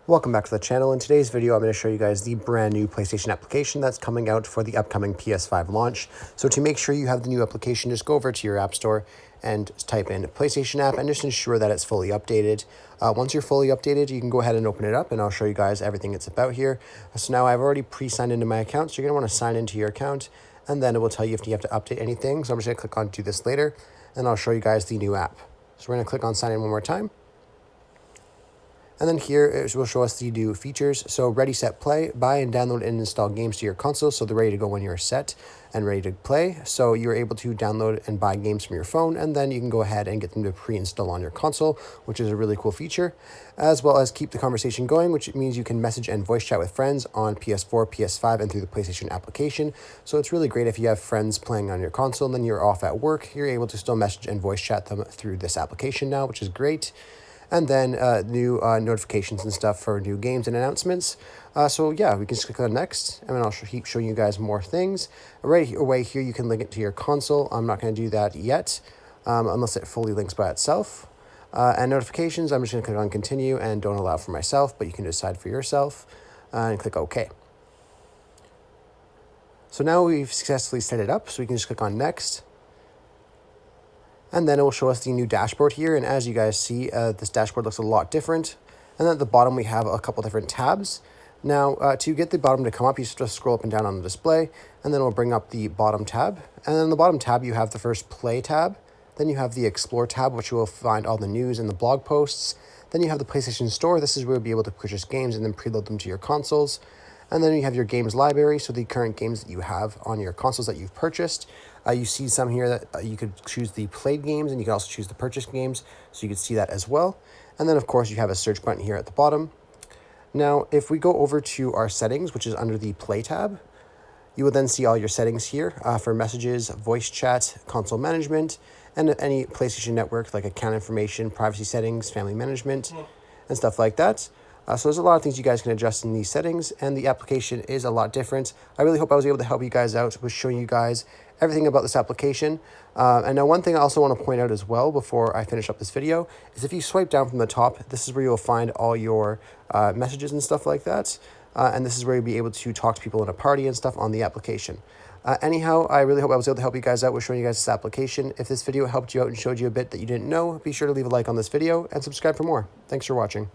Welcome back to the channel. In today's video, I'm going to show you guys the brand new PlayStation application that's coming out for the upcoming PS5 launch. So to make sure you have the new application, just go over to your app store and type in PlayStation app and just ensure that it's fully updated. Once you're fully updated, you can go ahead and open it up and I'll show you guys everything it's about here. So now I've already pre-signed into my account, so you're going to want to sign into your account and then it will tell you if you have to update anything. So I'm just going to click on do this later and I'll show you guys the new app. So we're going to click on sign in one more time. And then here it will show us the new features. So ready, set, play, buy and download and install games to your console. So they're ready to go when you're set and ready to play. So you're able to download and buy games from your phone, and then you can go ahead and get them to pre-install on your console, which is a really cool feature, as well as keep the conversation going, which means you can message and voice chat with friends on PS4, PS5, and through the PlayStation application. So it's really great if you have friends playing on your console and then you're off at work, you're able to still message and voice chat them through this application now, which is great. And then new notifications and stuff for new games and announcements. So yeah, we can just click on next, and then I'll keep showing you guys more things. Right away here, you can link it to your console. I'm not going to do that yet, unless it fully links by itself. And notifications, I'm just going to click on continue and don't allow for myself, but you can decide for yourself and click OK. So now we've successfully set it up, so we can just click on next. And then it will show us the new dashboard here. And as you guys see, this dashboard looks a lot different. And then at the bottom, we have a couple different tabs. Now, to get the bottom to come up, you just scroll up and down on the display, and then it will bring up the bottom tab. And then in the bottom tab, you have the first Play tab. Then you have the Explore tab, which you will find all the news and the blog posts. Then you have the PlayStation Store. This is where you'll be able to purchase games and then preload them to your consoles. And then you have your games library, so the current games that you have on your consoles that you've purchased. You see some here that you could choose the played games, and you can also choose the purchased games, so you can see that as well. And then, of course, you have a search button here at the bottom. Now, if we go over to our settings, which is under the Play tab, you will then see all your settings here for messages, voice chat, console management, and any PlayStation Network, like account information, privacy settings, family management, and stuff like that. So there's a lot of things you guys can adjust in these settings, and the application is a lot different. I really hope I was able to help you guys out with showing you guys everything about this application. And now one thing I also want to point out as well before I finish up this video is if you swipe down from the top, this is where you'll find all your messages and stuff like that. And this is where you'll be able to talk to people in a party and stuff on the application. Anyhow, I really hope I was able to help you guys out with showing you guys this application. If this video helped you out and showed you a bit that you didn't know, be sure to leave a like on this video and subscribe for more. Thanks for watching.